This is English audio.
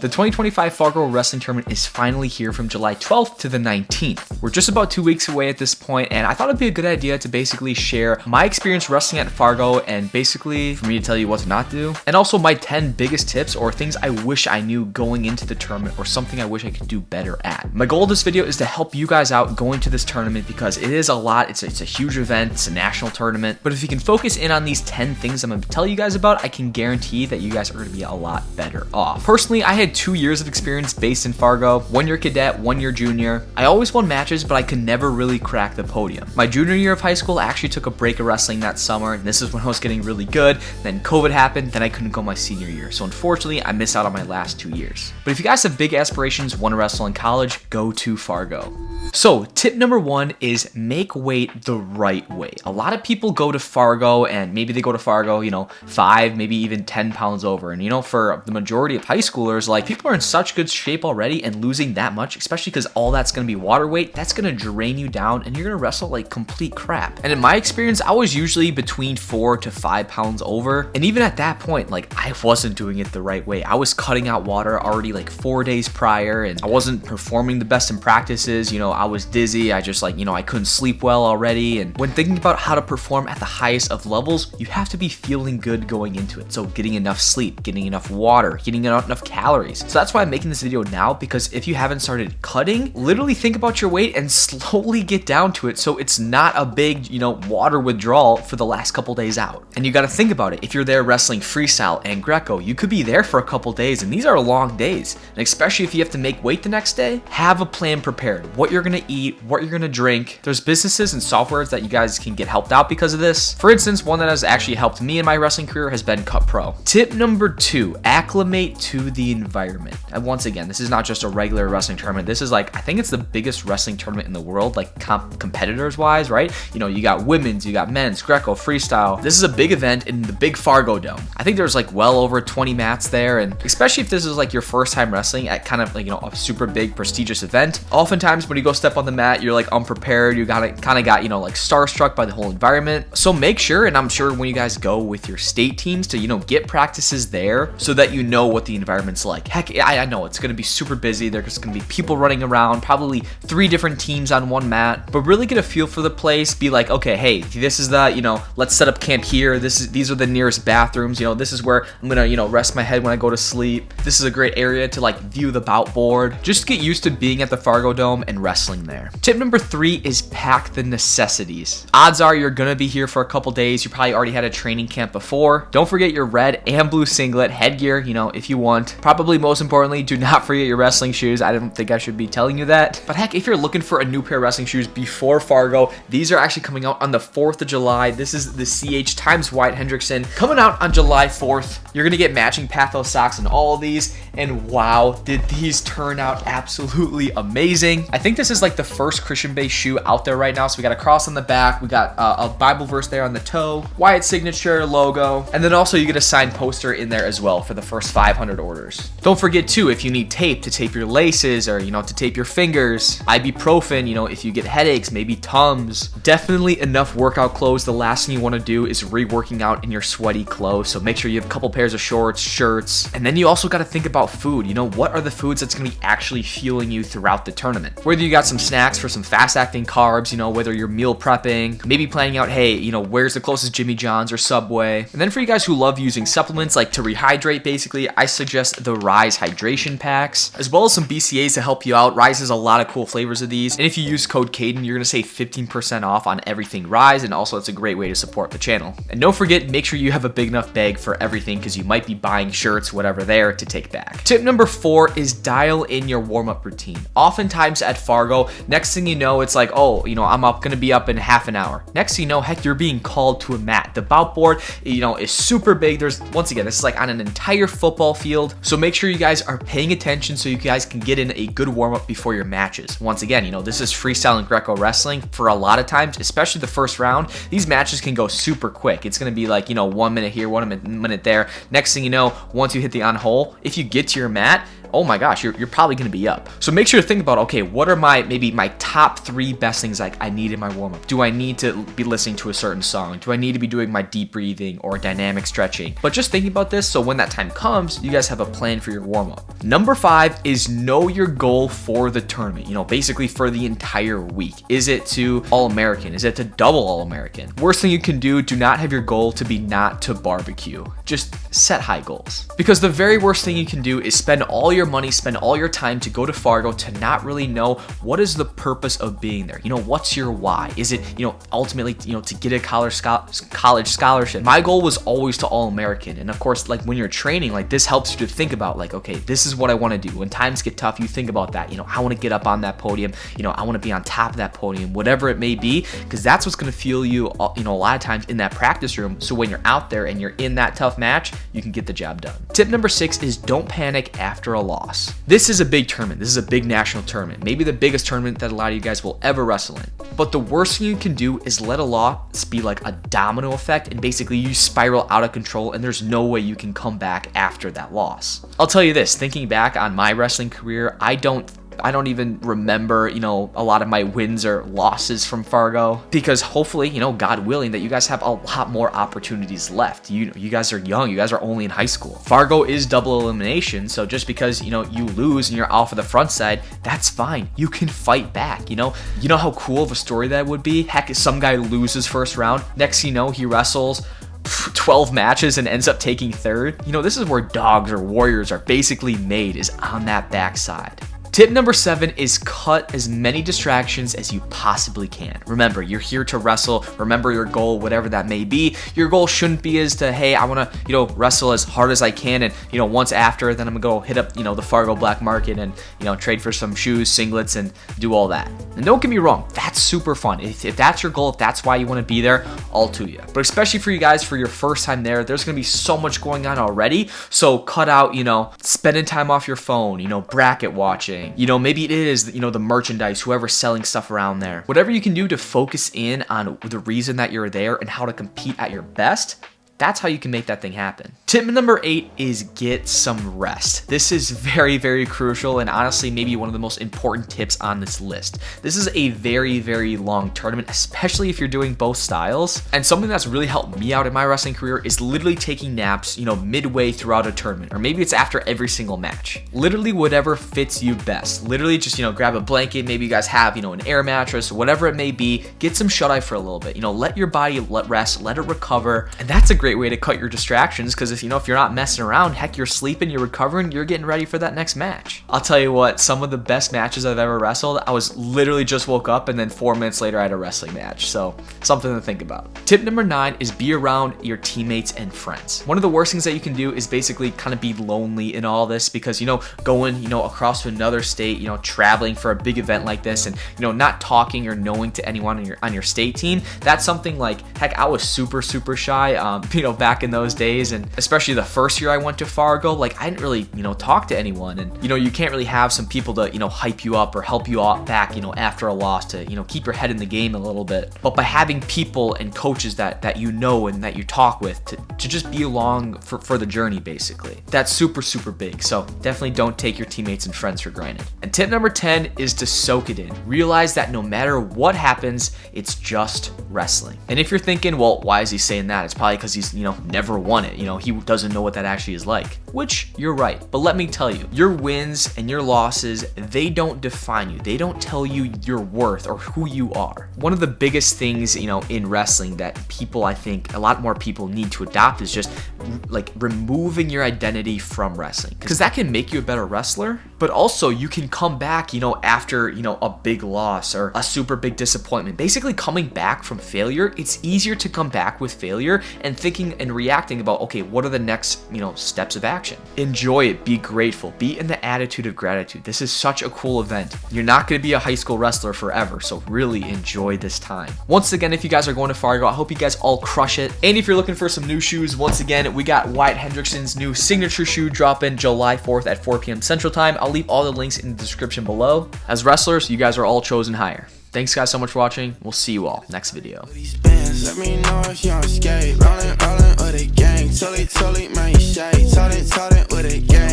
The 2025 Fargo Wrestling Tournament is finally here from July 12th to the 19th. We're just about 2 weeks away at this point, and I thought it'd be a good idea to basically share my experience wrestling at Fargo and basically for me to tell you what to not do, and also my 10 biggest tips or things I wish I knew going into the tournament or something I wish I could do better at. My goal of this video is to help you guys out going to this tournament because it is a lot. It's a huge event. It's a national tournament, but if you can focus in on these 10 things I'm going to tell you guys about, I can guarantee that you guys are going to be a lot better off. Personally, I had 2 years of experience based in Fargo, 1 year cadet, 1 year junior. I always won matches, but I could never really crack the podium. My junior year of high school, I actually took a break of wrestling that summer, and this is when I was getting really good. Then COVID happened, then I couldn't go my senior year. So unfortunately, I missed out on my last 2 years. But if you guys have big aspirations, want to wrestle in college, go to Fargo. So tip number 1 is make weight the right way. A lot of people go to Fargo and maybe they go to Fargo, 5, maybe even 10 pounds over. And for the majority of high schoolers, like people are in such good shape already, and losing that much, especially because all that's going to be water weight, that's going to drain you down and you're going to wrestle like complete crap. And in my experience, I was usually between 4 to 5 pounds over. And even at that point, like I wasn't doing it the right way. I was cutting out water already like 4 days prior, and I wasn't performing the best in practices. I was dizzy. I just I couldn't sleep well already. And when thinking about how to perform at the highest of levels, you have to be feeling good going into it. So getting enough sleep, getting enough water, getting enough calories. So that's why I'm making this video now, because if you haven't started cutting, literally think about your weight and slowly get down to it so it's not a big, water withdrawal for the last couple days out. And you got to think about it. If you're there wrestling freestyle and Greco, you could be there for a couple days, and these are long days. And especially if you have to make weight the next day, have a plan prepared. What you're going to eat, what you're going to drink. There's businesses and softwares that you guys can get helped out because of this. For instance, one that has actually helped me in my wrestling career has been Cut Pro. Tip number 2, acclimate to the environment. And once again, this is not just a regular wrestling tournament. This is I think it's the biggest wrestling tournament in the world, competitors wise, right? You got women's, you got men's, Greco, freestyle. This is a big event in the big Fargo Dome. I think there's well over 20 mats there. And especially if this is your first time wrestling at kind of a super big prestigious event, oftentimes when you go step on the mat, you're unprepared. You got starstruck by the whole environment. So make sure, and I'm sure when you guys go with your state teams, to get practices there so that you know what the environment's like. Heck, I know it's going to be super busy. There's going to be people running around, probably 3 different teams on one mat, but really get a feel for the place. Be like, okay, hey, this is the, let's set up camp here. These are the nearest bathrooms. This is where I'm going to, rest my head when I go to sleep. This is a great area to view the bout board. Just get used to being at the Fargo Dome and wrestling there. Tip number 3 is pack the necessities. Odds are you're going to be here for a couple days. You probably already had a training camp before. Don't forget your red and blue singlet, headgear, if you want. Probably most importantly, do not forget your wrestling shoes. I don't think I should be telling you that. But heck, if you're looking for a new pair of wrestling shoes before Fargo, these are actually coming out on the 4th of July. This is the CH times Wyatt Hendrickson coming out on July 4th. You're going to get matching Pathos socks in all of these. And wow, did these turn out absolutely amazing. I think this is the first Christian-based shoe out there right now. So we got a cross on the back. We got a Bible verse there on the toe, Wyatt signature logo. And then also you get a signed poster in there as well for the first 500 orders. Don't forget too, if you need tape to tape your laces or, to tape your fingers, ibuprofen, if you get headaches, maybe Tums. Definitely enough workout clothes. The last thing you want to do is re-working out in your sweaty clothes. So make sure you have a couple pairs of shorts, shirts. And then you also got to think about food. What are the foods that's going to be actually fueling you throughout the tournament? Whether you got some snacks for some fast acting carbs, whether you're meal prepping, maybe planning out, hey, where's the closest Jimmy John's or Subway. And then for you guys who love using supplements to rehydrate, basically, I suggest the Rise hydration packs, as well as some BCAAs to help you out. Rise has a lot of cool flavors of these. And if you use code Cayden, you're going to save 15% off on everything Rise. And also it's a great way to support the channel. And don't forget, make sure you have a big enough bag for everything, because you might be buying shirts, whatever there, to take back. Tip number 4 is dial in your warm-up routine. Oftentimes at Fargo, next thing you know, it's I'm going to be up in half an hour. Next thing you know, heck, you're being called to a mat. The bout board, is super big. There's, once again, this is on an entire football field. So make sure you guys are paying attention so you guys can get in a good warm-up before your matches. Once again, this is freestyle and Greco wrestling. For a lot of times, especially the first round, these matches can go super quick. It's going to be 1 minute here, 1 minute there. Next thing you know, once you hit the on hole, if you get to your mat, oh my gosh, you're probably going to be up. So make sure to think about, okay, what are maybe my top 3 best things like I need in my warm-up? Do I need to be listening to a certain song? Do I need to be doing my deep breathing or dynamic stretching? But just thinking about this, so when that time comes, you guys have a plan for your warm-up. Number 5 is know your goal for the tournament, basically for the entire week. Is it to All-American? Is it to double All-American? Worst thing you can do not have your goal to be not to barbecue. Just set high goals. Because the very worst thing you can do is spend all your money, spend all your time to go to Fargo to not really know what is the purpose of being there. What's your why? Is it, ultimately, to get a college scholarship? My goal was always to All-American. And of course, like when you're training, like this helps you to think about like, okay, this is what I want to do. When times get tough, you think about that. I want to get up on that podium. I want to be on top of that podium, whatever it may be, because that's what's going to fuel you, a lot of times in that practice room. So when you're out there and you're in that tough match, you can get the job done. Tip number 6 is don't panic after a loss. This is a big tournament. This is a big national tournament. Maybe the biggest tournament that a lot of you guys will ever wrestle in. But the worst thing you can do is let a loss be like a domino effect and basically you spiral out of control and there's no way you can come back after that loss. I'll tell you this, thinking back on my wrestling career, I don't even remember, a lot of my wins or losses from Fargo, because hopefully, God willing, that you guys have a lot more opportunities left. You guys are young. You guys are only in high school. Fargo is double elimination. So just because, you lose and you're off of the front side, that's fine. You can fight back. You know how cool of a story that would be? Heck, some guy loses first round. Next, he wrestles 12 matches and ends up taking third. This is where dogs or warriors are basically made, is on that backside. Tip number 7 is cut as many distractions as you possibly can. Remember, you're here to wrestle. Remember your goal, whatever that may be. Your goal shouldn't be as to, hey, I want to, wrestle as hard as I can. And, once after, then I'm going to go hit up, the Fargo black market and, trade for some shoes, singlets, and do all that. And don't get me wrong, that's super fun. If that's your goal, if that's why you want to be there, all to you. But especially for you guys, for your first time there, there's going to be so much going on already. So cut out, spending time off your phone, bracket watching. Maybe it is, the merchandise, whoever's selling stuff around there. Whatever you can do to focus in on the reason that you're there and how to compete at your best, that's how you can make that thing happen. Tip number 8 is get some rest. This is very, very crucial and honestly maybe one of the most important tips on this list. This is a very, very long tournament, especially if you're doing both styles. And something that's really helped me out in my wrestling career is literally taking naps, midway throughout a tournament, or maybe it's after every single match. Literally whatever fits you best. Literally just, grab a blanket, maybe you guys have, an air mattress, whatever it may be, get some shut-eye for a little bit. Let your body rest, let it recover. And that's a great way to cut your distractions, because if you're not messing around, heck, you're sleeping, you're recovering, you're getting ready for that next match. I'll tell you what, some of the best matches I've ever wrestled, I was literally just woke up and then 4 minutes later I had a wrestling match. So something to think about. Tip number 9 is be around your teammates and friends. One of the worst things that you can do is basically kind of be lonely in all this, because going across to another state, traveling for a big event like this, and not talking or knowing to anyone on your state team, that's something like, heck, I was super shy back in those days, and especially the first year I went to Fargo, like I didn't really talk to anyone, and you can't really have some people to hype you up or help you out back after a loss to keep your head in the game a little bit. But by having people and coaches that and that you talk with to just be along for the journey, basically, that's super big. So definitely don't take your teammates and friends for granted. And tip number 10 is to soak it in. Realize that no matter what happens, it's just wrestling. And if you're thinking, well, why is he saying that? It's probably because he's never won it. He doesn't know what that actually is like, which you're right. But let me tell you, your wins and your losses, they don't define you. They don't tell you your worth or who you are. One of the biggest things, in wrestling that people, I think a lot more people need to adopt is just like removing your identity from wrestling, because that can make you a better wrestler, but also you can come back, after, a big loss or a super big disappointment. Basically coming back from failure, it's easier to come back with failure and thinking and reacting about, okay, what are the next, steps of action? Enjoy it, be grateful, be in the attitude of gratitude. This is such a cool event. You're not going to be a high school wrestler forever, so really enjoy this time. Once again, if you guys are going to Fargo, I hope you guys all crush it. And if you're looking for some new shoes, once again, we got Wyatt Hendrickson's new signature shoe dropping July 4th at 4 p.m. Central Time. I'll leave all the links in the description below. As wrestlers, you guys are all chosen higher. Thanks guys so much for watching. We'll see you all next video. Let me know if you on skate. Rolling with a gang. Totally, man, you shade. Told it with a gang.